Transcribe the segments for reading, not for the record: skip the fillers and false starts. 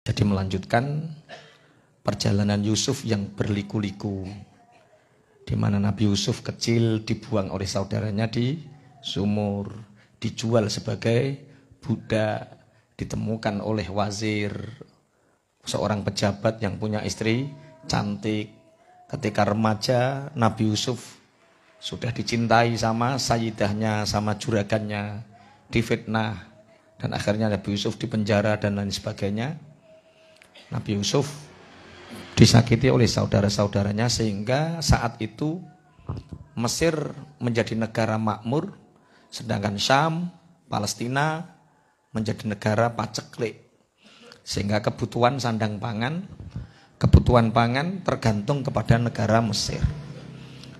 Jadi melanjutkan perjalanan Yusuf yang berliku-liku, di mana Nabi Yusuf kecil dibuang oleh saudaranya di sumur, dijual sebagai budak, ditemukan oleh wazir, seorang pejabat yang punya istri cantik. Ketika remaja, Nabi Yusuf sudah dicintai sama sayyidahnya, sama juragannya, difitnah, dan akhirnya Nabi Yusuf dipenjara dan lain sebagainya. Nabi Yusuf disakiti oleh saudara-saudaranya sehingga saat itu Mesir menjadi negara makmur, sedangkan Syam, Palestina menjadi negara paceklik. Sehingga kebutuhan sandang pangan, kebutuhan pangan tergantung kepada negara Mesir.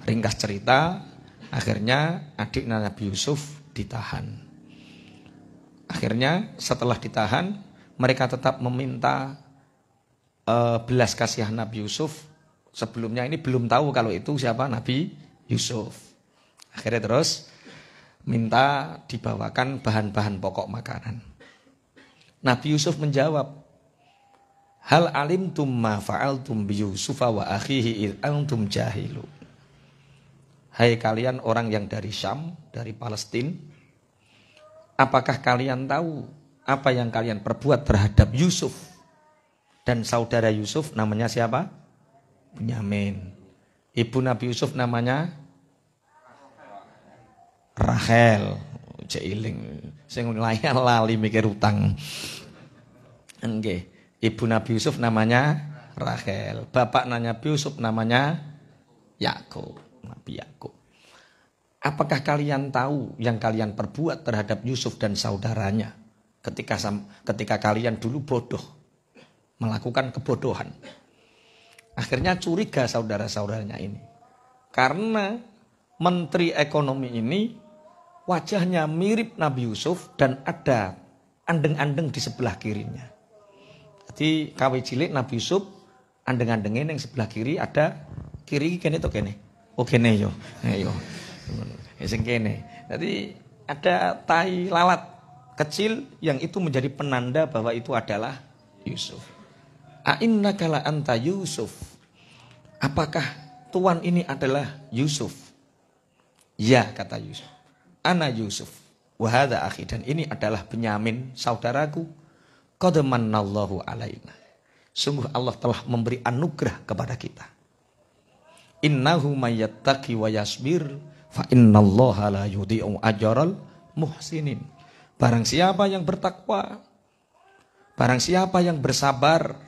Ringkas cerita, akhirnya adik Nabi Yusuf ditahan. Akhirnya setelah ditahan, mereka tetap meminta belas kasihan Nabi Yusuf. Sebelumnya ini belum tahu kalau itu siapa Nabi Yusuf. Akhirnya terus minta dibawakan bahan-bahan pokok makanan. Nabi Yusuf menjawab, hal alimtum ma fa'altum bi Yusufa wa akhihi id antum jahilu. Hai kalian orang yang dari Syam, dari Palestina, apakah kalian tahu apa yang kalian perbuat terhadap Yusuf dan saudara Yusuf? Namanya siapa? Bunyamin. Ibu Nabi Yusuf namanya Rahel. Jailing sing layan lali mikir utang. Nggih. Ibu Nabi Yusuf namanya Rahel. Bapak Nabi Yusuf namanya Yakub. Nabi Yakub. Apakah kalian tahu yang kalian perbuat terhadap Yusuf dan saudaranya ketika kalian dulu bodoh, melakukan kebodohan? Akhirnya curiga saudara-saudaranya ini. Karena menteri ekonomi ini wajahnya mirip Nabi Yusuf dan ada andeng-andeng di sebelah kirinya. Jadi kawe cilik Nabi Yusuf andeng-andengnya yang sebelah kiri ada kiri kene to kene. Oh kene yo. Ayo. Sing kene. Jadi ada tai lalat kecil yang itu menjadi penanda bahwa itu adalah Yusuf. A'innaka la anta Yusuf. Apakah tuan ini adalah Yusuf? Ya, kata Yusuf. Ana Yusuf. Wa hadza akhi, dan ini adalah Benyamin, saudaraku. Qad mannallahu alaina. Sungguh Allah telah memberi anugerah kepada kita. Innahu mayyattaqi wa yasbir fa innallaha la yudhi'u ajral muhsinin. Barang siapa yang bertakwa, barang siapa yang bersabar,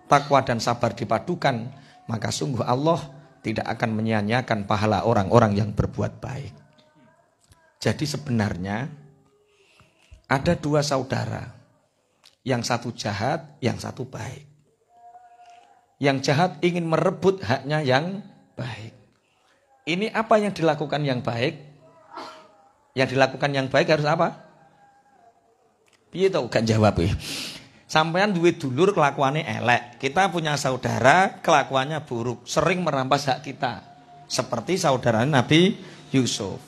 takwa dan sabar dipadukan, maka sungguh Allah tidak akan menyia-nyiakan pahala orang-orang yang berbuat baik. Jadi sebenarnya ada dua saudara, yang satu jahat, yang satu baik. Yang jahat ingin merebut haknya yang baik. Ini apa yang dilakukan yang baik? Yang dilakukan yang baik harus apa? Piye tau gak jawab ya? Sampean duwe dulur kelakuannya elek. Kita punya saudara kelakuannya buruk, sering merampas hak kita. Seperti saudara Nabi Yusuf.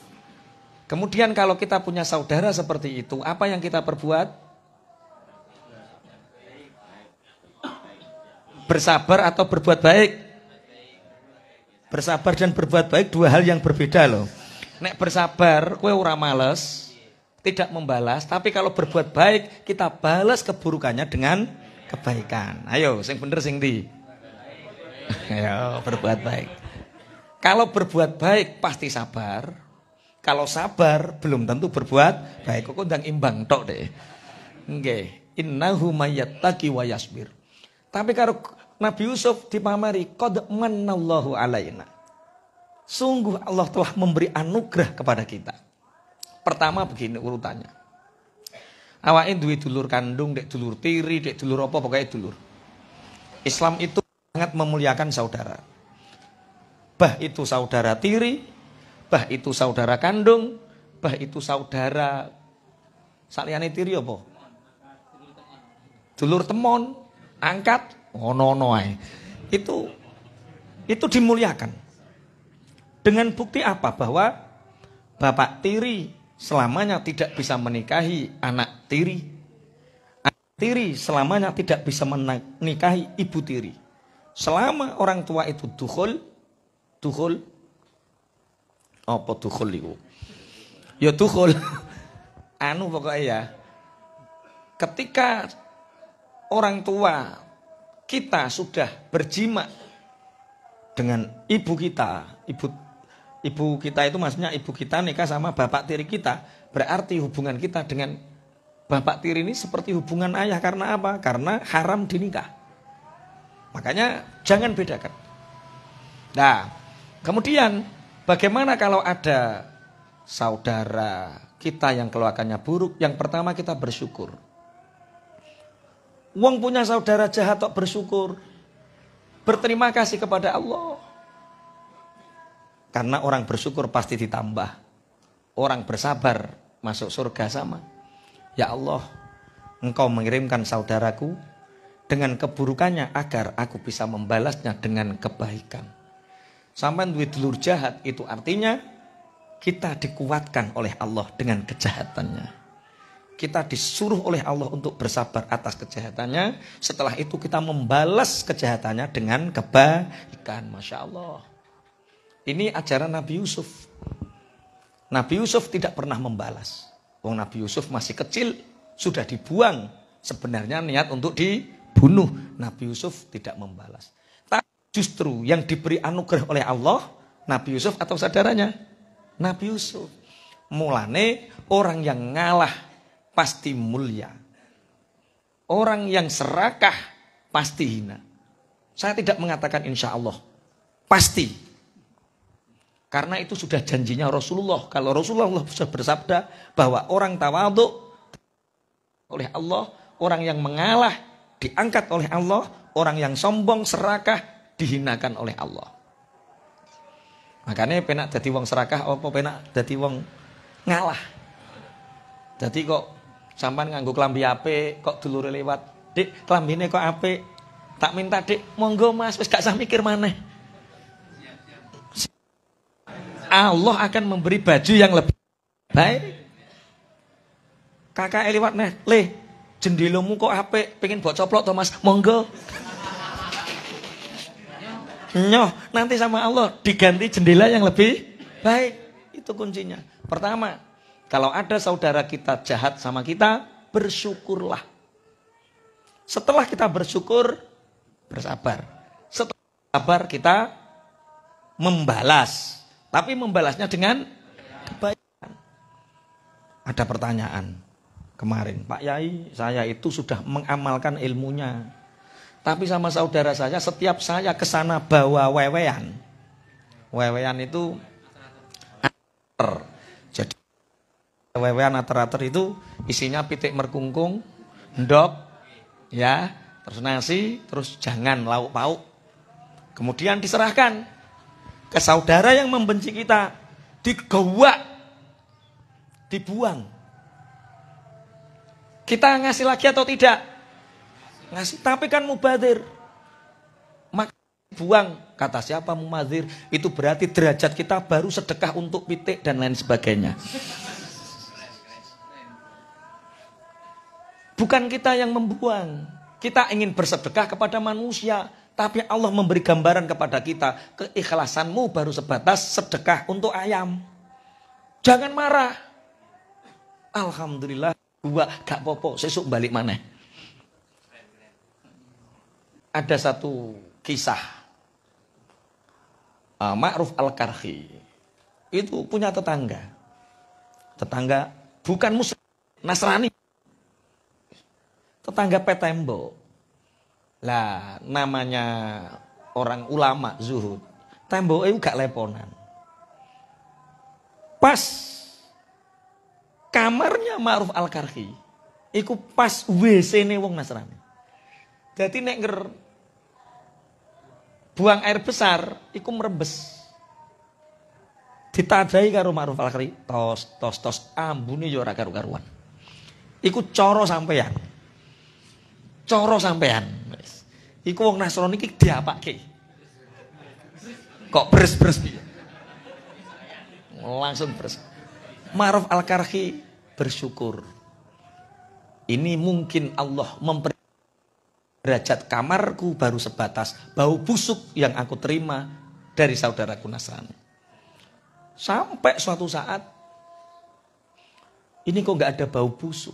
Kemudian kalau kita punya saudara seperti itu, apa yang kita perbuat? Bersabar atau berbuat baik? Bersabar dan berbuat baik dua hal yang berbeda loh. Nek bersabar, kowe ora males, tidak membalas, tapi kalau berbuat baik, kita balas keburukannya dengan kebaikan. Ayo, sing bener sing ndi? Ayo, berbuat baik. Kalau berbuat baik pasti sabar. Kalau sabar belum tentu berbuat baik. Kok ndang imbang tok deh. Nggih, innahu mayyattaqi wa yasbir. Tapi kalau Nabi Yusuf dipamari qad mannallahu alaina. Sungguh Allah telah memberi anugerah kepada kita. Pertama begini urutannya. Awake duwe dulur kandung, dek dulur tiri, dek dulur apa pokoknya dulur. Islam itu sangat memuliakan saudara. Bah itu saudara tiri, bah itu saudara kandung, bah itu saudara saliyane tiri apa? Dulur temon, angkat, ono ae. Itu dimuliakan. Dengan bukti apa? Bahwa bapak tiri selamanya tidak bisa menikahi anak tiri. tiri selamanya tidak bisa menikahi ibu tiri. Selama orang tua itu dukhul apa dukhul itu? Ya dukhul. Anu pokoknya ya. Ketika orang tua kita sudah berjima dengan ibu kita, ibu kita itu maksudnya ibu kita nikah sama bapak tiri kita, berarti hubungan kita dengan bapak tiri ini seperti hubungan ayah. Karena apa? Karena haram dinikah. Makanya jangan bedakan. Nah, kemudian bagaimana kalau ada saudara kita yang keluarganya buruk? Yang pertama kita bersyukur. Wong punya saudara jahat kok bersyukur. Berterima kasih kepada Allah. Karena orang bersyukur pasti ditambah. Orang bersabar masuk surga sama. Ya Allah, Engkau mengirimkan saudaraku dengan keburukannya agar aku bisa membalasnya dengan kebaikan. Sampai duit dulur jahat itu artinya kita dikuatkan oleh Allah dengan kejahatannya. Kita disuruh oleh Allah untuk bersabar atas kejahatannya. Setelah itu kita membalas kejahatannya dengan kebaikan. Masya Allah. Ini ajaran Nabi Yusuf. Nabi Yusuf tidak pernah membalas. Wong Nabi Yusuf masih kecil, sudah dibuang. Sebenarnya niat untuk dibunuh. Nabi Yusuf tidak membalas. Tapi justru yang diberi anugerah oleh Allah, Nabi Yusuf atau saudaranya? Nabi Yusuf. Mulane orang yang ngalah pasti mulia. Orang yang serakah pasti hina. Saya tidak mengatakan insya Allah. Pasti. Karena itu sudah janjinya Rasulullah. Kalau Rasulullah sudah bersabda bahwa orang tawadhu oleh Allah, orang yang mengalah diangkat oleh Allah, orang yang sombong serakah dihinakan oleh Allah. Makanya penak dadi wong serakah apa penak dadi wong ngalah. Jadi kok sampean nganggo klambi apik, kok dulure lewat, "Dik, klambine kok apik." Tak minta, "Dik, monggo Mas, wis gak usah mikir maneh." Allah akan memberi baju yang lebih baik. Kakak liwat neh, "Le, jendelomu kok apik, pengen mbok coplok to Mas?" "Monggo." Nyoh, nanti sama Allah diganti jendela yang lebih baik. Itu kuncinya. Pertama, kalau ada saudara kita jahat sama kita, bersyukurlah. Setelah kita bersyukur, bersabar. Setelah sabar kita membalas. Tapi membalasnya dengan kebaikan. Ada pertanyaan kemarin, "Pak Yai, saya itu sudah mengamalkan ilmunya. Tapi sama saudara saya, setiap saya ke sana bawa wewean." Wewean itu ater. Jadi wewean ater-ater itu isinya pitik merkungkung, ndok, ya, terus nasi, terus jangan lauk pauk. Kemudian diserahkan ke saudara yang membenci kita, digewak, dibuang. Kita ngasih lagi atau tidak? Ngasih, tapi kan mubadir. Maka buang. Kata siapa mubadir? Itu berarti derajat kita baru sedekah untuk pitik dan lain sebagainya. Bukan kita yang membuang. Kita ingin bersedekah kepada manusia. Tapi Allah memberi gambaran kepada kita, keikhlasanmu baru sebatas sedekah untuk ayam. Jangan marah. Alhamdulillah, gua gak popo, sesuk balik maneh. Ada satu kisah. Ma'ruf Al-Karhi. Itu punya tetangga. Tetangga bukan muslim, Nasrani. Tetangga petembo. Lah namanya orang ulama zuhud, tembok itu gak leponan. Pas kamarnya Ma'ruf Al-Karhi, iku pas WC-ne wong Nasrani. Jadi nek buang air besar, iku merembes. Ditadai karo Ma'ruf Al-Karhi, tos, ambune yo ora karu-karuan. Iku coro sampean. Coro sampean. Iku wong Nasrani iki diapake. Kok beres-beres piye? Langsung beres. Ma'ruf Al-Karhi bersyukur. Ini mungkin Allah memberi derajat kamarku baru sebatas bau busuk yang aku terima dari saudaraku Nasrani. Sampai suatu saat, ini kok gak ada bau busuk.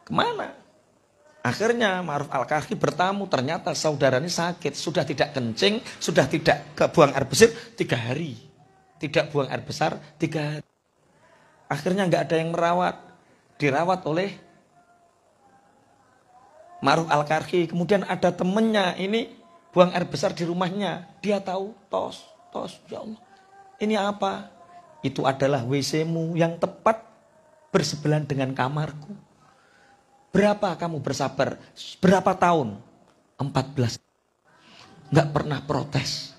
Kemana? Akhirnya Ma'ruf Al-Karhi bertamu, ternyata saudaranya sakit, sudah tidak kencing, sudah tidak buang air besar 3 hari. Tidak buang air besar 3 hari. Akhirnya gak ada yang merawat. Dirawat oleh Ma'ruf Al-Karhi. Kemudian ada temennya ini buang air besar di rumahnya. Dia tahu, tos, ya Allah. Ini apa? Itu adalah WC-mu yang tepat bersebelahan dengan kamarku. Berapa kamu bersabar? Berapa tahun? 14. Nggak pernah protes.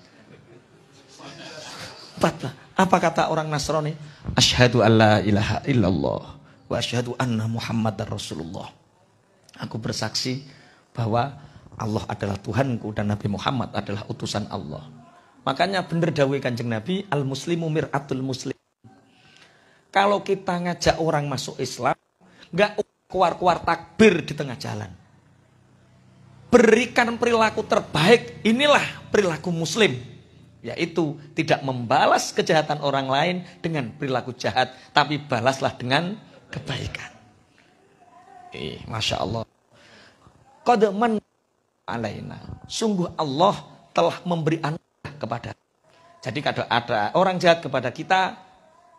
14. Apa kata orang Nasrani? Asyhadu an la ilaha illallah wa asyhadu anna Muhammadar Rasulullah. Aku bersaksi bahwa Allah adalah Tuhanku dan Nabi Muhammad adalah utusan Allah. Makanya benar dawuh Kanjeng Nabi, al-muslimu mir'atul muslim. Kalau kita ngajak orang masuk Islam, nggak keluar-keluar takbir di tengah jalan. Berikan perilaku terbaik, inilah perilaku muslim. Yaitu tidak membalas kejahatan orang lain dengan perilaku jahat, tapi balaslah dengan kebaikan. Masya Allah. Qad man alaina. Sungguh Allah telah memberi anugerah kepada. Jadi kalau ada orang jahat kepada kita,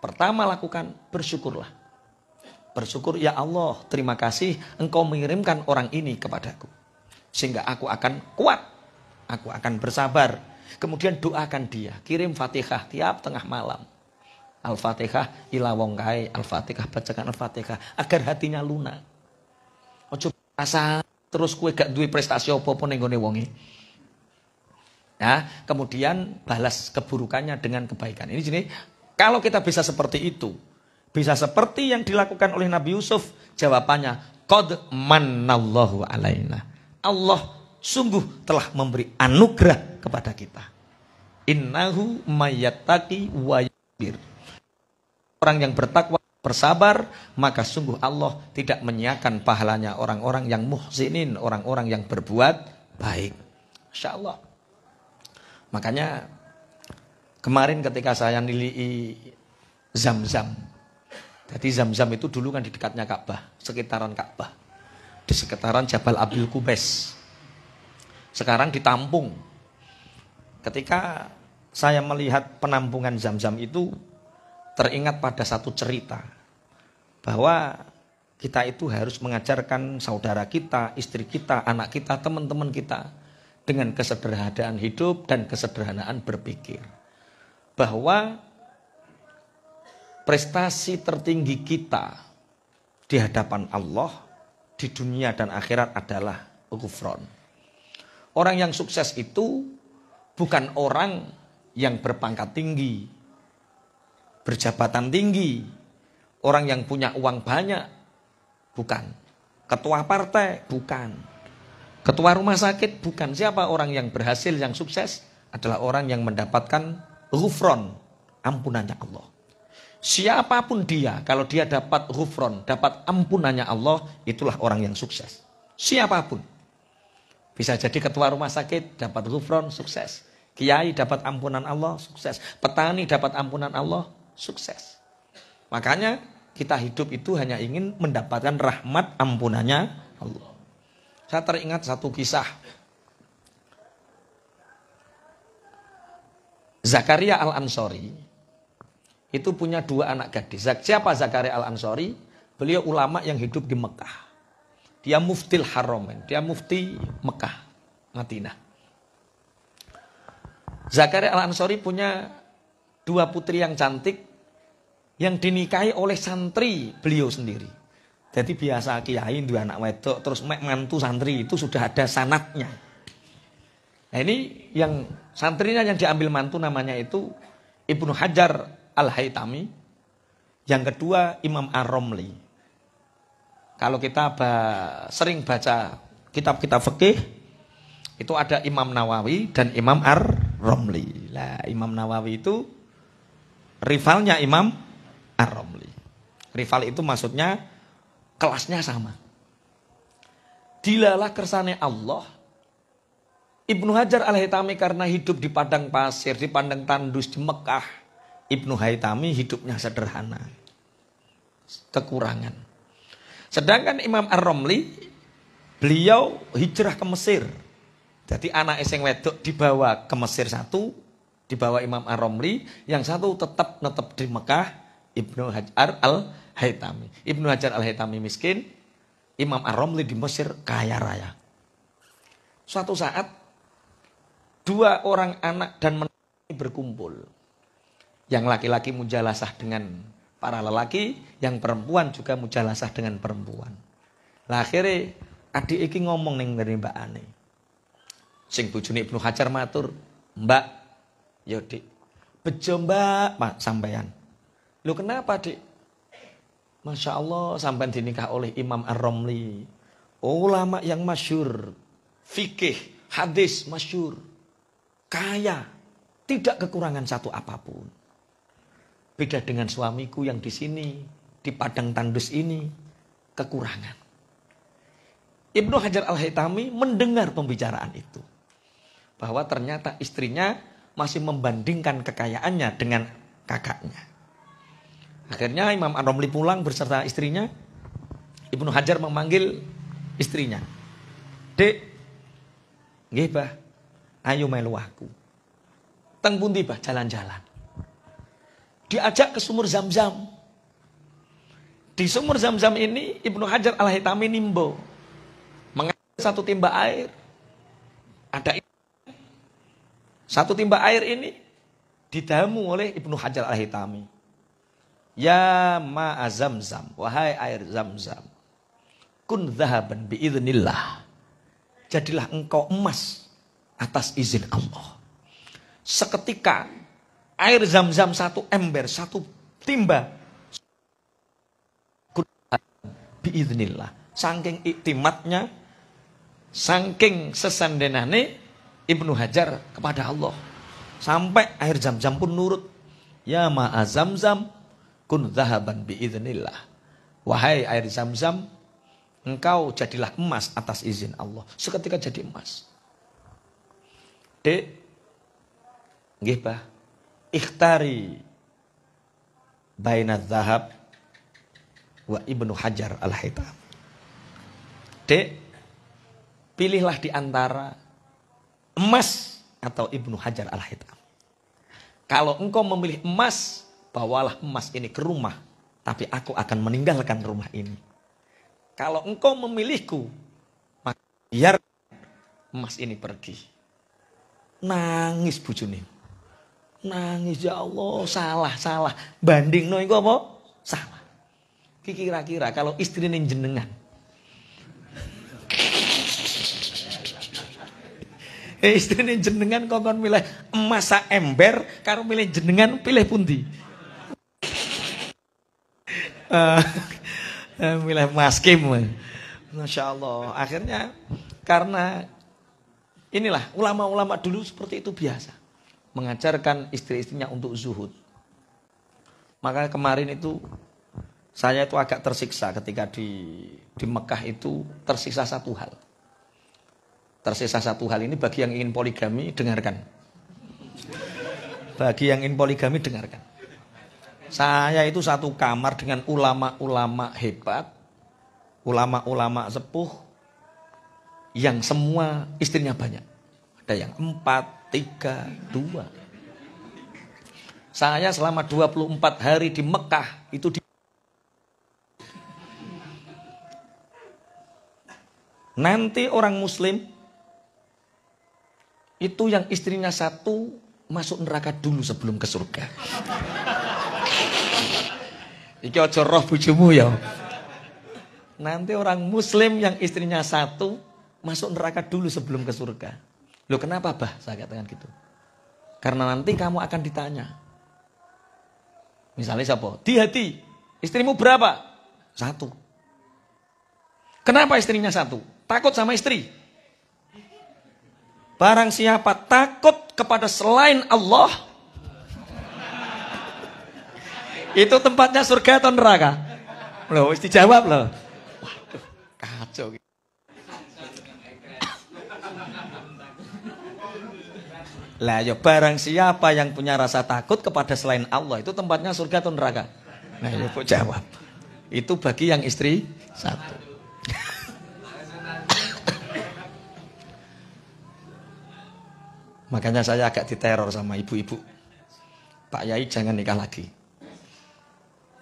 pertama lakukan bersyukurlah. Bersyukur, ya Allah, terima kasih engkau mengirimkan orang ini kepadaku. Sehingga aku akan kuat, aku akan bersabar. Kemudian doakan dia, kirim Fatihah tiap tengah malam. Al-Fatihah ila wong kae, Al-Fatihah bacakan Al-Fatihah agar hatinya lunak. Ojo rasa terus kue gak duwe prestasi apa-apa ning gone wonge. Ya, kemudian balas keburukannya dengan kebaikan. Ini jadi kalau kita bisa seperti itu, bisa seperti yang dilakukan oleh Nabi Yusuf, jawabannya qad mannallahu alaina. Allah sungguh telah memberi anugerah kepada kita. Innahu mayattaqi wa yasbir. Orang yang bertakwa bersabar, maka sungguh Allah tidak menyiakan pahalanya orang-orang yang muhsinin, orang-orang yang berbuat baik. Masya Allah. Makanya kemarin ketika saya nilai Zam-Zam. Jadi Zam-Zam itu dulu kan di dekatnya Ka'bah, sekitaran Ka'bah. Di sekitaran Jabal Abil Qubais. Sekarang ditampung. Ketika saya melihat penampungan Zam-Zam itu, teringat pada satu cerita. Bahwa kita itu harus mengajarkan saudara kita, istri kita, anak kita, teman-teman kita. Dengan kesederhanaan hidup dan kesederhanaan berpikir. Bahwa prestasi tertinggi kita di hadapan Allah di dunia dan akhirat adalah ghufran. Orang yang sukses itu bukan orang yang berpangkat tinggi, berjabatan tinggi, orang yang punya uang banyak, bukan. Ketua partai, bukan. Ketua rumah sakit, bukan. Siapa orang yang berhasil, yang sukses? Adalah orang yang mendapatkan ghufran, ampunannya Allah. Siapapun dia, kalau dia dapat ghufran, dapat ampunannya Allah, itulah orang yang sukses. Siapapun. Bisa jadi ketua rumah sakit, dapat ghufran, sukses. Kiai dapat ampunan Allah, sukses. Petani dapat ampunan Allah, sukses. Makanya kita hidup itu hanya ingin mendapatkan rahmat ampunannya Allah. Saya teringat satu kisah. Zakaria Al-Ansori itu punya 2 anak gadis. Siapa Zakaria Al-Ansori? Beliau ulama yang hidup di Mekah. Dia muftil Haromen. Dia mufti Mekah, Madinah. Zakaria Al-Ansori punya 2 putri yang cantik yang dinikahi oleh santri beliau sendiri. Jadi biasa kiai 2 anak wedok terus mantu santri itu sudah ada sanatnya. Nah ini yang santrinya yang diambil mantu namanya itu Ibnu Hajar Al-Haytami. Yang kedua Imam Ar-Romli. Kalau kita sering baca kitab-kitab fikih, itu ada Imam Nawawi dan Imam Ar-Romli. Lah Imam Nawawi itu rivalnya Imam Ar-Romli. Rival itu maksudnya kelasnya sama. Dilalah kersane Allah. Ibnu Hajar Al-Haytami karena hidup di padang pasir, di padang tandus di Mekah. Ibnu Haytami hidupnya sederhana. Kekurangan. Sedangkan Imam Ar-Romli, beliau hijrah ke Mesir. Jadi anak sing wedok dibawa ke Mesir satu, dibawa Imam Ar-Romli, yang satu tetap di Mekah, Ibnu Hajar Al-Haytami. Ibnu Hajar Al-Haytami miskin, Imam Ar-Romli di Mesir kaya raya. Suatu saat, dua orang anak dan menantu berkumpul. Yang laki-laki mujalasah dengan para lelaki, yang perempuan juga mujalasah dengan perempuan. Lah akhirnya adik iki ngomong ning ngene Mbak Ane. Sing bojone Ibnu Hajar matur, "Mbak, ya Dik, bejo Mbak, Pak sampean." "Lho kenapa, Dik?" "Masya Allah sampean dinikah oleh Imam Ar-Romli, ulama yang masyhur, fikih, hadis masyhur, kaya, tidak kekurangan satu apapun. Beda dengan suamiku yang di sini, di padang tandus ini, kekurangan." Ibnu Hajar Al-Haytami mendengar pembicaraan itu. Bahwa ternyata istrinya masih membandingkan kekayaannya dengan kakaknya. Akhirnya Imam Ar-Romli pulang beserta istrinya. Ibnu Hajar memanggil istrinya. "Dek, nggih Bah, ayo melu aku. Teng pundi Bah jalan-jalan?" Diajak ke sumur Zam-Zam. Di sumur Zam-Zam ini Ibnu Hajar Al-Haytami nimbo. Mengambil satu timba air. Ada satu timba air ini didamu oleh Ibnu Hajar Al-Haytami. "Ya ma'a Zam-Zam, wahai air Zam-Zam. Kun dhahaban biidznillah. Jadilah engkau emas atas izin Allah." Seketika air Zam-Zam satu ember, satu timba. Biidznillah. Saking iktimatnya, saking sesandenane Ibnu Hajar kepada Allah. Sampai air Zam-Zam pun nurut. "Ya ma'a Zam-Zam, kun dhahaban biidznillah." Wahai air Zam-Zam, engkau jadilah emas atas izin Allah. Seketika jadi emas. "Dek, nggih Bah, ikhtari baina dzahab wa Ibnu Hajar Al-Haytami." "Dek, pilihlah di antara emas atau Ibnu Hajar Al-Haytami. Kalau engkau memilih emas, bawalah emas ini ke rumah, tapi aku akan meninggalkan rumah ini. Kalau engkau memilihku, maka biar emas ini pergi." Nangis bojone. Nangis, "Ya Allah, salah. Bandingno iku apa? Salah. Kira-kira kalau istrine jenengan, istrine jenengan kongkon milih emas sak ember karo milih jenengan, pilih pundi?" Milih emas kim. Masya Allah. Akhirnya karena inilah ulama-ulama dulu seperti itu biasa. Mengajarkan istri-istrinya untuk zuhud. Maka kemarin itu saya itu agak tersiksa ketika di Mekah itu tersiksa satu hal. Tersisa satu hal ini bagi yang ingin poligami, dengarkan. Bagi yang ingin poligami, dengarkan. Saya itu satu kamar dengan ulama-ulama hebat, ulama-ulama sepuh, yang semua istrinya banyak. Ada yang 4, 3, 2. Saya selama 24 hari di Mekah, itu nanti orang muslim itu yang istrinya satu masuk neraka dulu sebelum ke surga. Iki aja roh bojomu ya. Nanti orang muslim yang istrinya satu masuk neraka dulu sebelum ke surga. Loh kenapa Bah? Saya katakan gitu. Karena nanti kamu akan ditanya. Misalnya siapa? Di hati, istrimu berapa? 1. Kenapa istrinya 1? Takut sama istri. Barang siapa takut kepada selain Allah, itu tempatnya surga atau neraka? Loh, mesti jawab loh. Kacau. Lah ya barang siapa yang punya rasa takut kepada selain Allah itu tempatnya surga atau neraka? Nah ya kok jawab. Itu bagi yang istri satu. Makanya saya agak diteror sama ibu-ibu. Pak Yai jangan nikah lagi.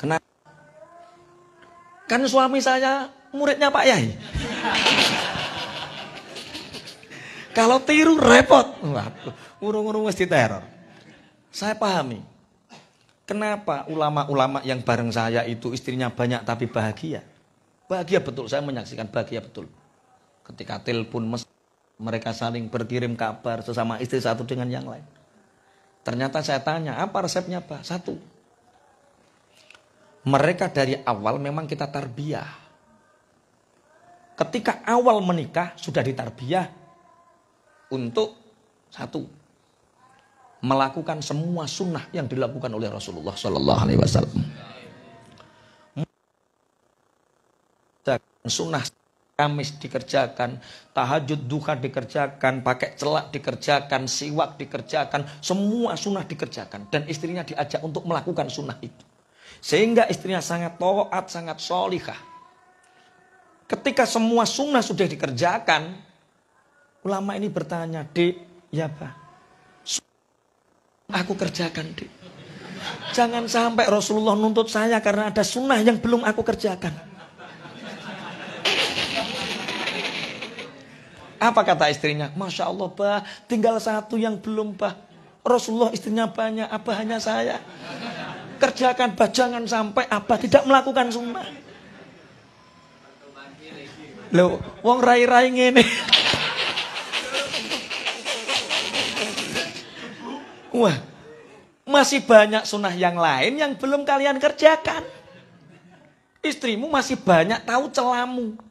Kenapa? Kan suami saya muridnya Pak Yai. Kalau tiru repot. Waduh, urung-urung mesti teror. Saya pahami. Kenapa ulama-ulama yang bareng saya itu istrinya banyak tapi bahagia? Bahagia betul, saya menyaksikan bahagia betul. Ketika telepon mereka saling berkirim kabar sesama istri satu dengan yang lain. Ternyata saya tanya, apa resepnya Pak? Satu. Mereka dari awal memang kita tarbiyah. Ketika awal menikah sudah ditarbiyah untuk satu, melakukan semua sunnah yang dilakukan oleh Rasulullah Sallallahu Alaihi Wasallam. Sunnah Kamis dikerjakan, tahajud duha dikerjakan, pakai celak dikerjakan, siwak dikerjakan, semua sunnah dikerjakan. Dan istrinya diajak untuk melakukan sunnah itu. Sehingga istrinya sangat taat, sangat sholihah. Ketika semua sunnah sudah dikerjakan, ulama ini bertanya, Dek, ya Pak, aku kerjakan Dek. Jangan sampai Rasulullah nuntut saya karena ada sunnah yang belum aku kerjakan. Apa kata istrinya? Masya Allah Bah, tinggal satu yang belum Bah. Rasulullah istrinya banyak, Abah hanya saya. Kerjakan Bah, jangan sampai Abah tidak melakukan sunnah. Loh, wong rai-rai ngene. Wah, masih banyak sunnah yang lain yang belum kalian kerjakan. Istrimu masih banyak tahu celamu.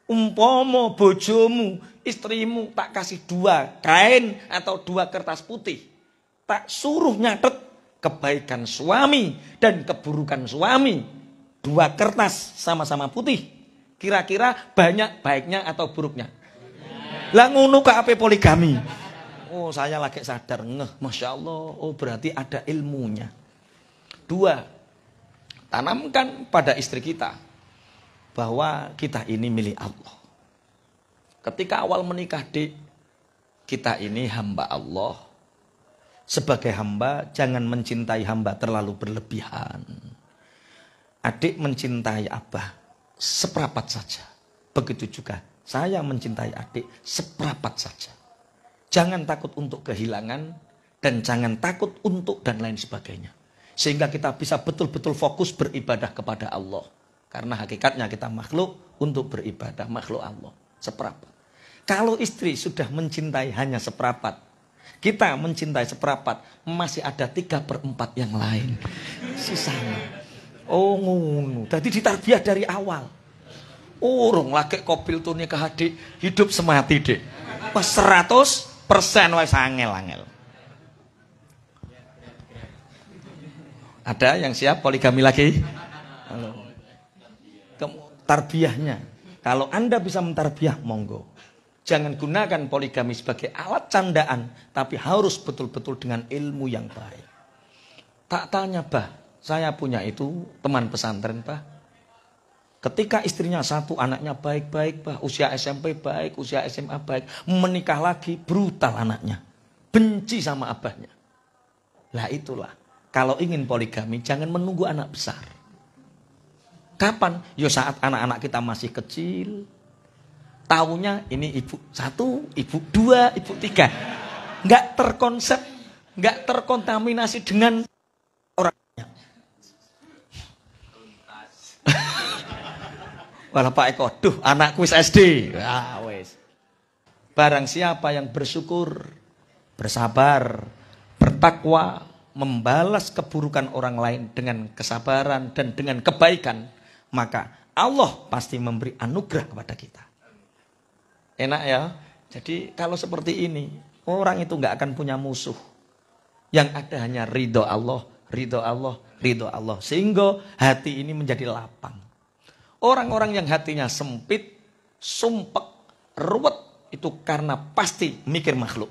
Umpomo bojomu, istrimu tak kasih 2 kain atau 2 kertas putih. Tak suruh nyatet kebaikan suami dan keburukan suami. 2 kertas sama-sama putih. Kira-kira banyak baiknya atau buruknya? Lah ngono kok ape poligami? Oh saya lagi sadar, Masya Allah, oh berarti ada ilmunya. 2, tanamkan pada istri kita bahwa kita ini milik Allah. Ketika awal menikah, Dik, kita ini hamba Allah. Sebagai hamba, jangan mencintai hamba terlalu berlebihan. Adik mencintai abah seperapat saja. Begitu juga saya mencintai adik seperapat saja. Jangan takut untuk kehilangan dan jangan takut untuk dan lain sebagainya. Sehingga kita bisa betul-betul fokus beribadah kepada Allah. Karena hakikatnya kita makhluk untuk beribadah, makhluk Allah. Seperapat. Kalau istri sudah mencintai hanya seperapat, kita mencintai seperapat, masih ada 3/4 yang lain. Sisanya. Oh ngono. Jadi ditarbiyah dari awal. Urung lagi kopil tuh nikah adik, hidup semati Dek. Pas 100% wis angel-angel. Ada yang siap poligami lagi? Halo. Tarbiyahnya. Kalau Anda bisa mentarbiah, monggo. Jangan gunakan poligami sebagai alat candaan, tapi harus betul-betul dengan ilmu yang baik. Tak tanya, Bah, saya punya itu teman pesantren, Bah. Ketika istrinya 1, anaknya baik-baik, Bah. Usia SMP baik, usia SMA baik. Menikah lagi, brutal anaknya. Benci sama abahnya. Lah itulah. Kalau ingin poligami, jangan menunggu anak besar. Kapan? Yo saat anak-anak kita masih kecil. Taunya ini ibu 1, ibu 2, ibu 3. Enggak terkonsep, enggak terkontaminasi dengan orangnya. Walah Pak Eko, duh anakku wis SD. Ah, wis. Barang siapa yang bersyukur, bersabar, bertakwa, membalas keburukan orang lain dengan kesabaran dan dengan kebaikan, maka Allah pasti memberi anugerah kepada kita. Enak ya? Jadi kalau seperti ini, orang itu nggak akan punya musuh. Yang ada hanya ridho Allah, ridho Allah, ridho Allah. Sehingga hati ini menjadi lapang. Orang-orang yang hatinya sempit, sumpek, ruwet, itu karena pasti mikir makhluk.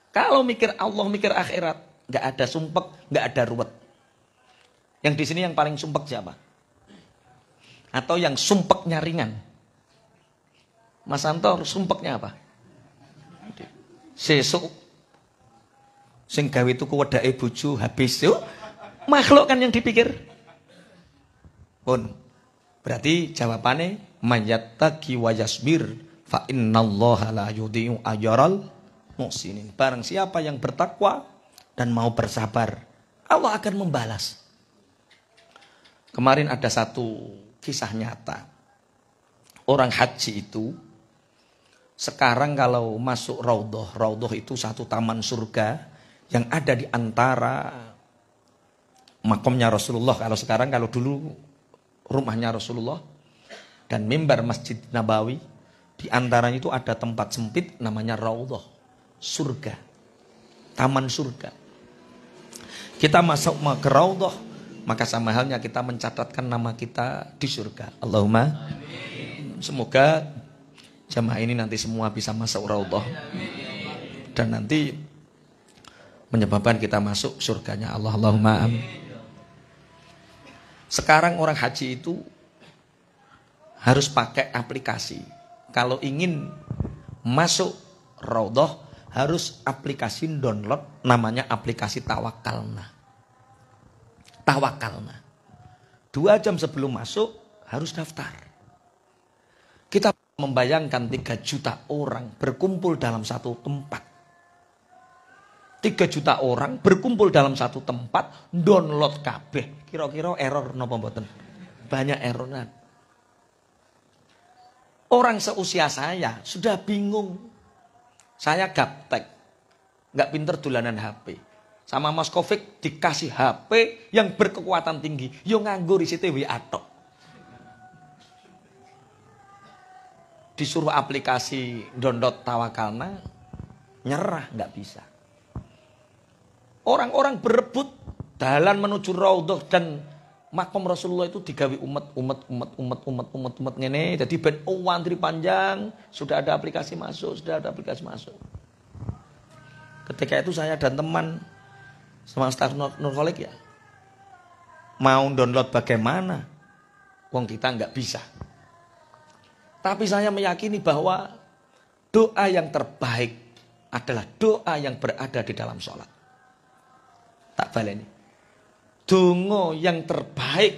Kalau mikir Allah, mikir akhirat, nggak ada sumpek, nggak ada ruwet. Yang di sini yang paling sumpek siapa? Atau yang sumpeknya ringan? Mas Antor, sumpeknya apa? Sesuk sing gawe tuku wedake bojo habis yo. Makhluk kan yang dipikir. Pun. Berarti jawabannya mayattaqi wa yasbir fa innallaha la yudhi'u ajral muhsinin. Barang siapa yang bertakwa dan mau bersabar, Allah akan membalas. Kemarin ada satu kisah nyata. Orang haji itu sekarang kalau masuk raudhah, raudhah itu satu taman surga yang ada di antara makamnya Rasulullah. Kalau dulu rumahnya Rasulullah dan mimbar Masjid Nabawi, di antaranya itu ada tempat sempit namanya raudhah, surga, taman surga. Kita masuk ke raudhah, maka sama halnya kita mencatatkan nama kita di surga. Allahumma amin. Semoga jamaah ini nanti semua bisa masuk raudhah dan nanti menyebabkan kita masuk surganya Allah. Allahumma amin. Sekarang orang haji itu harus pakai aplikasi. Kalau ingin masuk raudhah harus aplikasi download, namanya aplikasi Tawakalna. Tawakalna. 2 jam sebelum masuk harus daftar. Kita membayangkan 3 juta orang berkumpul dalam satu tempat. 3 juta orang berkumpul dalam satu tempat, download kabeh. Kira-kira error napa mboten? Banyak errornya. Orang seusia saya sudah bingung. Saya gaptek, nggak pinter dolanan HP. Sama Mas Kofik dikasih HP yang berkekuatan tinggi, yo nganggo risite WA tok. Disuruh aplikasi download Tawakalna, nyerah, nggak bisa. Orang-orang berebut jalan menuju raudhah dan makom Rasulullah itu digawe umat ngene. Jadi ben antri panjang, sudah ada aplikasi masuk. Ketika itu saya dan teman sama staf Nurholik ya mau download bagaimana? Wong kita nggak bisa. Tapi saya meyakini bahwa doa yang terbaik adalah doa yang berada di dalam sholat. Tak baleni. Donga yang terbaik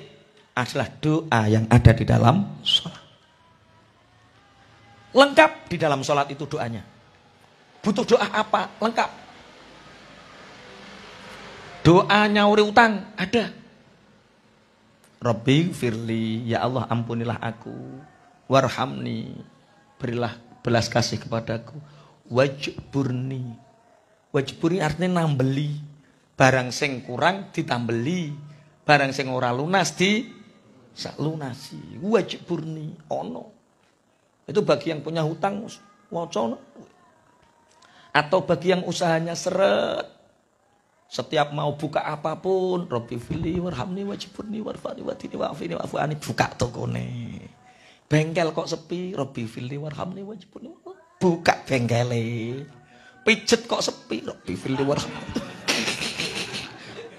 adalah doa yang ada di dalam sholat. Lengkap di dalam sholat itu doanya. Butuh doa apa? Lengkap. Doa nyauri utang ada. Rabbi firli, ya Allah ampunilah aku. Warhamni, berilah belas kasih kepadaku. Wajburni. Wajburni artinya nambeli. Barang sing kurang ditambeli, barang sing ora lunas lunasi. Wajburni ono. Itu bagi yang punya hutang waca. Atau bagi yang usahanya seret. Setiap mau buka apapun, Rabbi fili warhamni wajburni warfani watini wa'afini wa'afu'ani, buka tokone. Bengkel kok sepi, Rabbi fili warhamni wajburni, buka bengkele. Pijet kok sepi, Rabbi fili warhamni.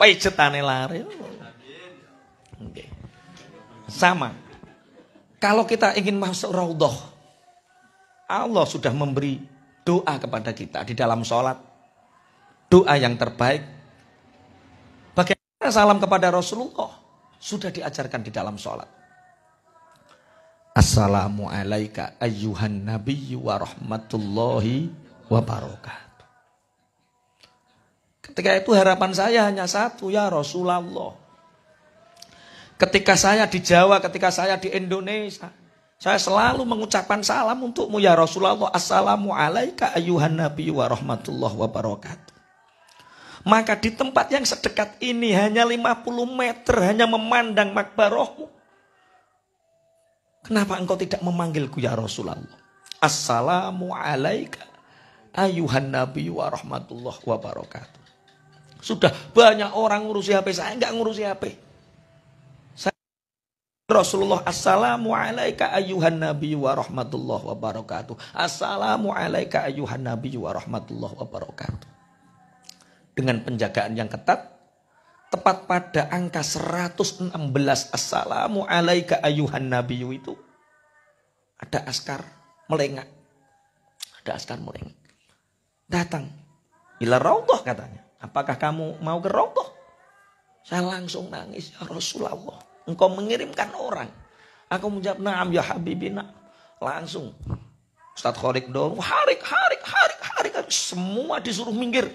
Pijetane lari. Okay. Sama. Kalau kita ingin masuk raudhah, Allah sudah memberi doa kepada kita di dalam sholat. Doa yang terbaik. Bagaimana salam kepada Rasulullah? Sudah diajarkan di dalam sholat. Assalamualaikum ayyuhan nabiyyu wa rahmatullahi wa barakatuh. Ketika itu harapan saya hanya satu, ya Rasulullah. Ketika saya di Jawa, ketika saya di Indonesia, saya selalu mengucapkan salam untukmu ya Rasulullah. Assalamualaikum ayyuhan nabiyyu wa rahmatullahi wa barakatuh. Maka di tempat yang sedekat ini hanya 50 meter, hanya memandang makbarohmu. Kenapa engkau tidak memanggilku ya Rasulullah? Assalamualaikum ayyuhan nabiyyu wa rahmatullahi wa barakatuh. Sudah banyak orang ngurusi HP, saya enggak ngurusi HP. Saya Rasulullah, assalamu alaika ayyuhan nabi wa rahmatullahi wa barakatuh. Assalamu alaika ayyuhan nabi wa rahmatullahi wa barakatuh. Dengan penjagaan yang ketat, tepat pada angka 116 assalamu alaika ayyuhan nabi itu ada askar melengak. Ada askar melengak. Datang. Ila raudhah katanya. Apakah kamu mau ke raudhah? Saya langsung nangis, ya Rasulullah. Engkau mengirimkan orang. Aku menjawab, na'am ya habibina. Langsung. Ustaz Khorik dorong, harik. Semua disuruh minggir.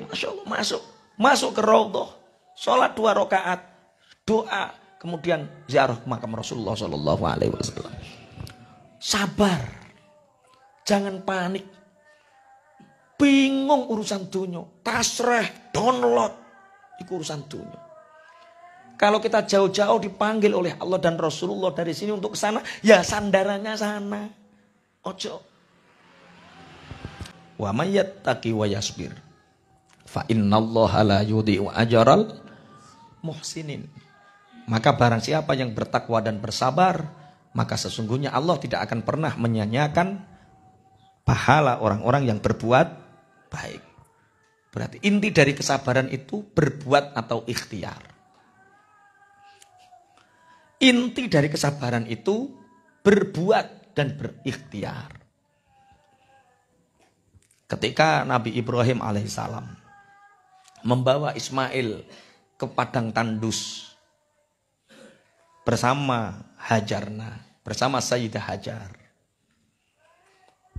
Masya Allah, masuk. Masuk ke raudhah. Sholat 2 rakaat. Doa. Kemudian ziarah makam Rasulullah SAW. Sabar. Jangan panik. Bingung urusan dunia. Tasreh, download. Itu urusan dunia. Kalau kita jauh-jauh dipanggil oleh Allah dan Rasulullah dari sini untuk ke sana, ya sandarannya sana. Ojo. Wa may yattaqi wa yasbir fa innallaha la yudhi'u ajral muhsinin. Maka barang siapa yang bertakwa dan bersabar, maka sesungguhnya Allah tidak akan pernah menyia-nyiakan pahala orang-orang yang berbuat baik. Berarti inti dari kesabaran itu berbuat atau ikhtiar. Inti dari kesabaran itu berbuat dan berikhtiar. Ketika Nabi Ibrahim alaihissalam membawa Ismail ke padang tandus bersama Hajarna, bersama Sayyidah Hajar.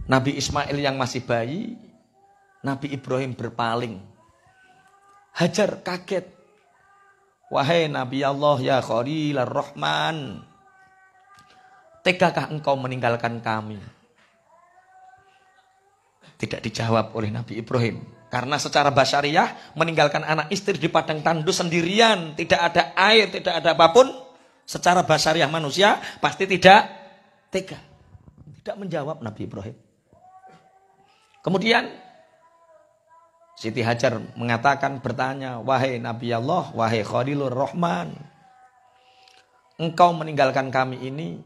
Nabi Ismail yang masih bayi, Nabi Ibrahim berpaling. Hajar kaget. Wahai Nabi Allah ya Khalilar Rahman, tegakah engkau meninggalkan kami? Tidak dijawab oleh Nabi Ibrahim. Karena secara basyariah meninggalkan anak istri di padang tandus sendirian, tidak ada air, tidak ada apapun, secara basyariah manusia pasti tidak tega. Tidak menjawab Nabi Ibrahim. Kemudian Siti Hajar mengatakan, bertanya, wahai Nabi Allah, wahai Khalilur Rahman, engkau meninggalkan kami ini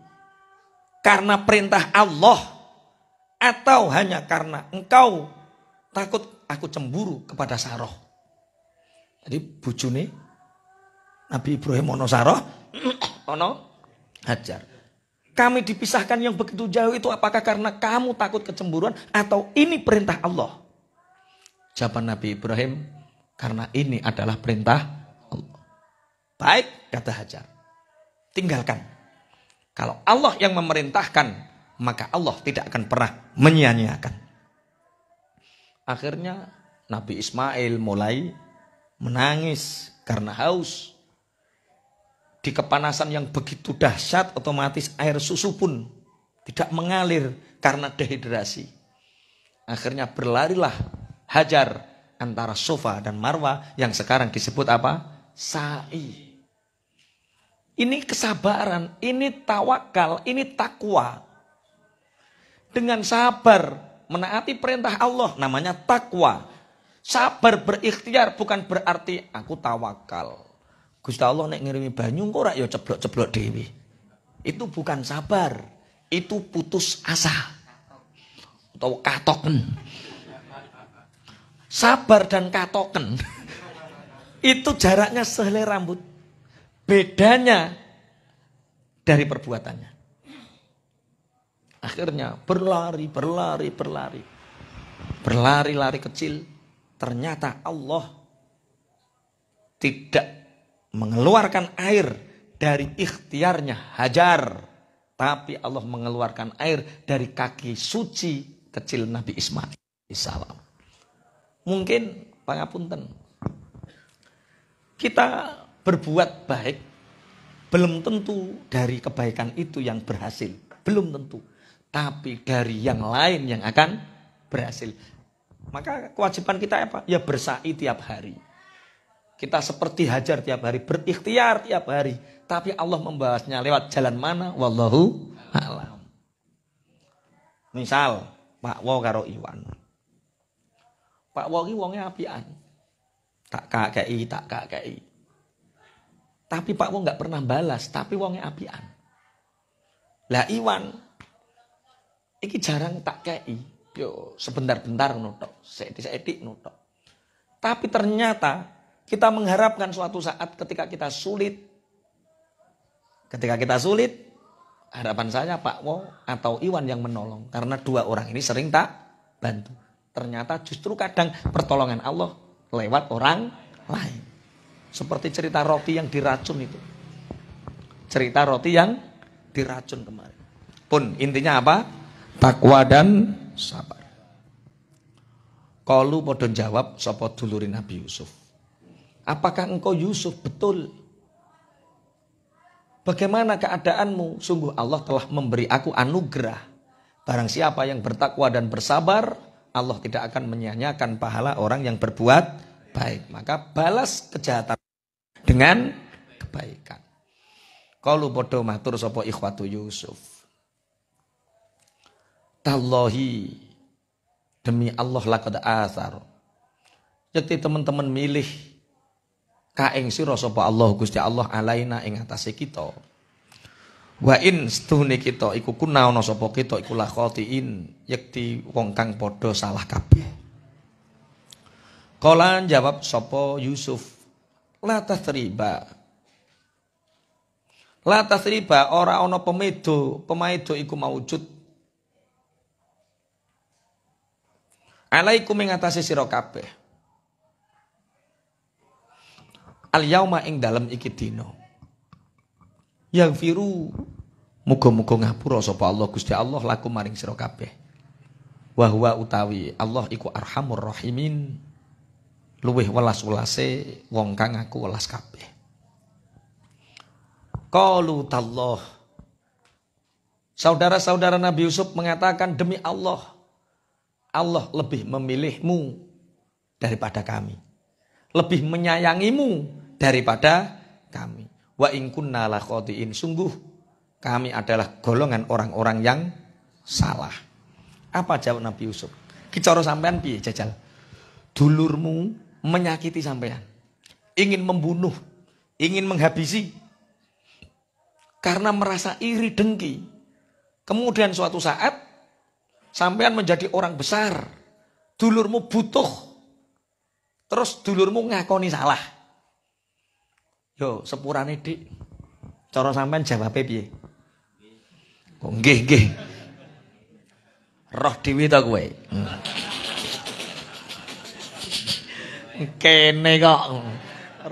karena perintah Allah atau hanya karena engkau takut aku cemburu kepada Saroh? Jadi bujune Nabi Ibrahim ono Saroh, ono Hajar. Kami dipisahkan yang begitu jauh itu apakah karena kamu takut kecemburuan atau ini perintah Allah? Jawaban Nabi Ibrahim, karena ini adalah perintah Allah. Baik, kata Hajar. Tinggalkan. Kalau Allah yang memerintahkan, maka Allah tidak akan pernah menyia-nyiakan. Akhirnya Nabi Ismail mulai menangis karena haus. Di kepanasan yang begitu dahsyat, otomatis air susu pun tidak mengalir karena dehidrasi. Akhirnya berlarilah Hajar antara Safa dan Marwah yang sekarang disebut apa? Sa'i. Ini kesabaran, ini tawakal, ini takwa. Dengan sabar menaati perintah Allah namanya takwa. Sabar berikhtiar bukan berarti aku tawakal. Gusti Allah nek ngirimi banyu kok ora ya ceblok-ceblok dhewe. Itu bukan sabar, itu putus asa. Atau katoken. Sabar dan katoken itu jaraknya sehelai rambut. Bedanya dari perbuatannya. Akhirnya berlari kecil. Ternyata Allah tidak mengeluarkan air dari ikhtiarnya Hajar. Tapi Allah mengeluarkan air dari kaki suci kecil Nabi Ismail alaihissalam. Mungkin pangapunten, kita berbuat baik belum tentu dari kebaikan itu yang berhasil, belum tentu, tapi dari yang lain yang akan berhasil. Maka kewajiban kita apa? Ya bersa'i tiap hari. Kita seperti Hajar tiap hari, berikhtiar tiap hari, tapi Allah membahasnya lewat jalan mana? Wallahu a'lam. Misal Pak Wo karo Iwan. Pak Wo ki wonge apian. Tak kakei. Tapi Pak wong nggak pernah balas, tapi wongnya apian. Lah Iwan, iki jarang tak kei. Yo sebentar-bentar nutok, sedik-sedik nutok. Tapi ternyata kita mengharapkan suatu saat ketika kita sulit, harapan saya Pak Wo atau Iwan yang menolong. Karena dua orang ini sering tak bantu. Ternyata justru kadang pertolongan Allah lewat orang lain. Seperti cerita roti yang diracun itu. Cerita roti yang diracun kemarin. Pun intinya apa? Takwa dan sabar. Kalu padha jawab sapa dulure Nabi Yusuf. Apakah engkau Yusuf betul? Bagaimana keadaanmu? Sungguh Allah telah memberi aku anugerah. Barang siapa yang bertakwa dan bersabar, Allah tidak akan menyia-nyiakan pahala orang yang berbuat baik. Maka balas kejahatan dengan kebaikan. Kalu padha matur sapa ikhwatu Yusuf. Tallahi, demi Allah laqad athar. Jadi teman-teman milih kaing sira sapa Allah Gusti Allah alaina ing atase kita. Wa in stune kita iku kunaono sapa kita iku la khotiin, yekti wong kang padha salah kabeh. Kala jawab sapa Yusuf, la tasriba. La tasriba ora ana pemaido iku maujud. Alaikum ing atase sira kabeh. Al yauma ing dalem iki dina. Yang firu muga-muga ngapura sapa Allah Gusti Allah laku maring sira kabeh. Wa huwa utawi Allah iku arhamur rahimin. Luwih welas-welase wong kang aku welas kabeh. Qalu tallah. Saudara-saudara Nabi Yusuf mengatakan demi Allah. Allah lebih memilihmu daripada kami. Lebih menyayangimu daripada kami. Wa in kunna la khotiin. Sungguh kami adalah golongan orang-orang yang salah. Apa jawab Nabi Yusuf? Ki cara sampean piye jajal? Dulurmu menyakiti sampean. Ingin membunuh, ingin menghabisi. Karena merasa iri dengki. Kemudian suatu saat sampean menjadi orang besar. Dulurmu butuh. Terus dulurmu ngakoni salah. Yo sepurane dik. Cara sampean jawabe piye? Kok nggih. Roh dhewe ta kowe. Kene kok.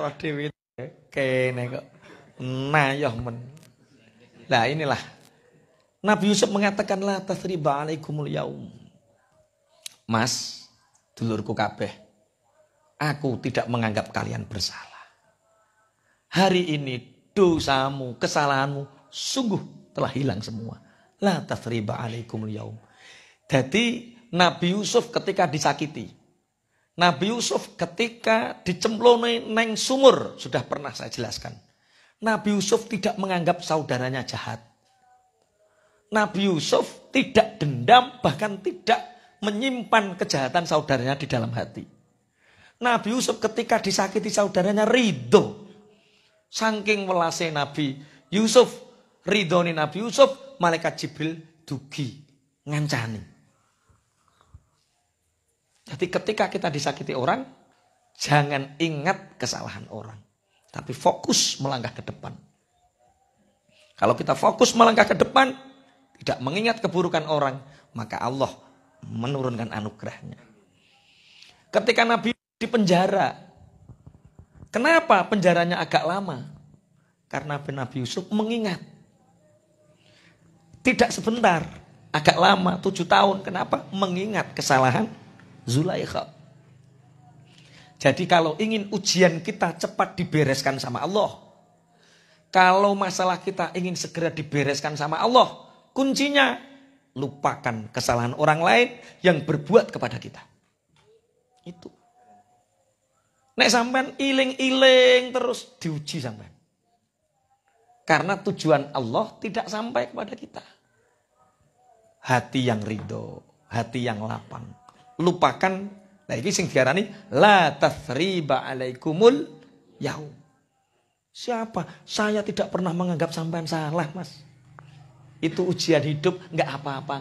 Roh dhewe kene kok. Nayoh men. Lah inilah Nabi Yusuf mengatakan la tasriba alaikumul yaum. Mas, dulurku kabeh, aku tidak menganggap kalian bersalah. Hari ini dosamu, kesalahanmu sungguh telah hilang semua. La tasriba alaikumul yaum. Jadi Nabi Yusuf ketika disakiti, Nabi Yusuf ketika dicemploni neng sumur, sudah pernah saya jelaskan. Nabi Yusuf tidak menganggap saudaranya jahat. Nabi Yusuf tidak dendam, bahkan tidak menyimpan kejahatan saudaranya di dalam hati. Nabi Yusuf ketika disakiti saudaranya ridho. Saking welase Nabi Yusuf, ridhoni Nabi Yusuf, malaikat Jibril dugi, ngancani. Jadi ketika kita disakiti orang, jangan ingat kesalahan orang. Tapi fokus melangkah ke depan. Kalau kita fokus melangkah ke depan, tidak mengingat keburukan orang, maka Allah menurunkan anugerahnya. Ketika Nabi di penjara, kenapa penjaranya agak lama? Karena Nabi Yusuf mengingat. Tidak sebentar, agak lama, 7 tahun. Kenapa? Mengingat kesalahan Zulaikha. Jadi kalau ingin ujian kita cepat dibereskan sama Allah, kalau masalah kita ingin segera dibereskan sama Allah, kuncinya lupakan kesalahan orang lain yang berbuat kepada kita. Itu. Nek sampean iling-iling terus diuji sampean. Karena tujuan Allah tidak sampai kepada kita. Hati yang ridho, hati yang lapang. Lupakan. Nah ini sing diarani la tasriba alaikumul yaum. Siapa? Saya tidak pernah menganggap sampean salah, Mas. Itu ujian hidup, nggak apa-apa,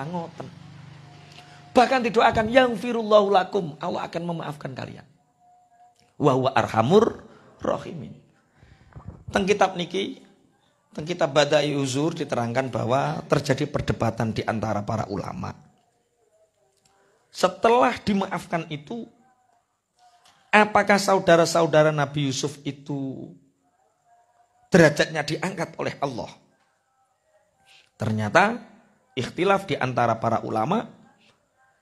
ngoten. Bahkan didoakan yang firullahu lakum, Allah akan memaafkan kalian. Wa huwa arhamur rahimin. Teng kitab niki, teng kitab Badai Uzur diterangkan bahwa terjadi perdebatan di antara para ulama. Setelah dimaafkan itu, apakah saudara-saudara Nabi Yusuf itu derajatnya diangkat oleh Allah? Ternyata ikhtilaf di antara para ulama.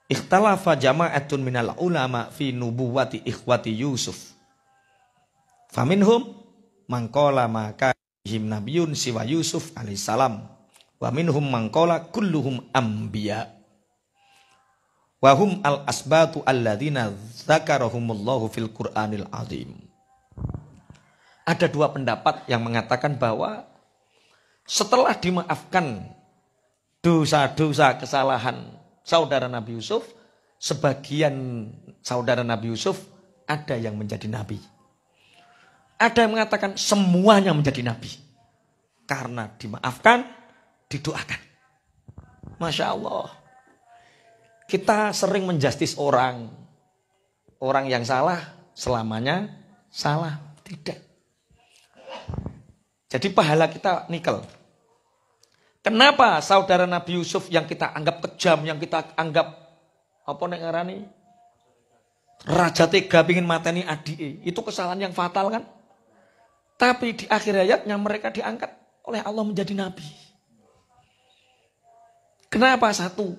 Ikhtalafa jama'atun minal ulama fi nubuwati ikhwati Yusuf. Faminhum mangkola maka him nabiyun siwa Yusuf alaihissalam. Wa minhum mangkola kulluhum anbiya. Wahum al-asbatu alladzina zakarahumullahu fil Qur'anil azim. Ada dua pendapat yang mengatakan bahwa setelah dimaafkan dosa-dosa kesalahan saudara Nabi Yusuf, sebagian saudara Nabi Yusuf ada yang menjadi nabi. Ada yang mengatakan semuanya menjadi nabi. Karena dimaafkan, didoakan. Masya Allah. Kita sering menjustis orang. Orang yang salah selamanya salah. Tidak. Jadi pahala kita nikel. Kenapa saudara Nabi Yusuf yang kita anggap kejam, yang kita anggap apa nek ngarani raja tega pingin mateni adike, itu kesalahan yang fatal kan? Tapi di akhir hayatnya mereka diangkat oleh Allah menjadi nabi. Kenapa? Satu,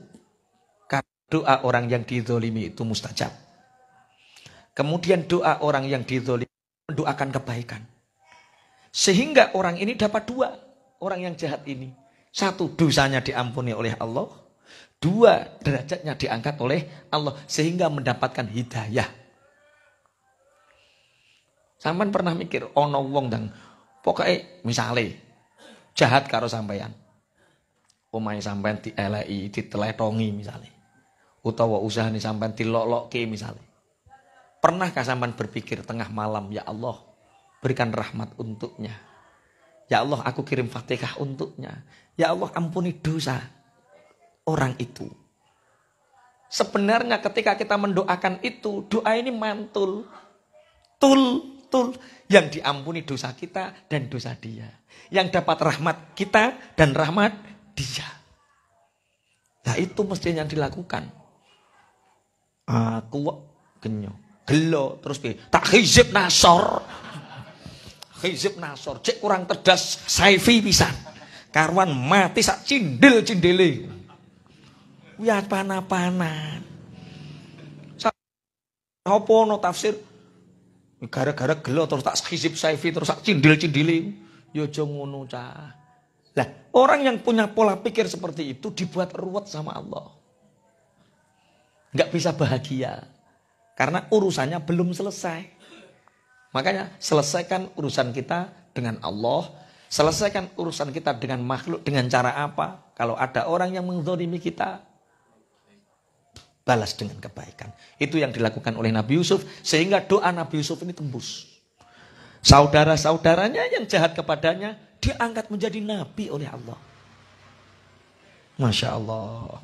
karena doa orang yang dizolimi itu mustajab. Kemudian doa orang yang dizolimi mendoakan kebaikan. Sehingga orang ini dapat dua, orang yang jahat ini. Satu, dosanya diampuni oleh Allah. Dua, derajatnya diangkat oleh Allah. Sehingga mendapatkan hidayah. Sampean pernah mikir, ono wong dan pokoknya misalnya jahat karo sampean. Omahe sampean dieleki, diteletongi misalnya. Utawa usaha nih sampean dilok-lokke misalnya. Pernahkah sampean berpikir tengah malam, ya Allah, berikan rahmat untuknya. Ya Allah, aku kirim Fatihah untuknya. Ya Allah, ampuni dosa orang itu. Sebenarnya ketika kita mendoakan itu, doa ini mantul. Tul. Yang diampuni dosa kita dan dosa dia. Yang dapat rahmat kita dan rahmat dia. Nah itu mestinya yang dilakukan. Aku genyo. Gelo terus tak hizib nasor. Hizib nasor, cek kurang cerdas, saifi pisan. Karuan mati sak cindil-cindile. Ya pana-panan. Apa no tafsir? Gara-gara gelo terus tak hizib saifi terus sak cindil-cindile. Ya aja ngono cah. Lah, orang yang punya pola pikir seperti itu dibuat ruwet sama Allah. Enggak bisa bahagia. Karena urusannya belum selesai. Makanya selesaikan urusan kita dengan Allah. Selesaikan urusan kita dengan makhluk. Dengan cara apa? Kalau ada orang yang menzalimi kita, balas dengan kebaikan. Itu yang dilakukan oleh Nabi Yusuf. Sehingga doa Nabi Yusuf ini tembus. Saudara-saudaranya yang jahat kepadanya diangkat menjadi nabi oleh Allah. Masya Allah.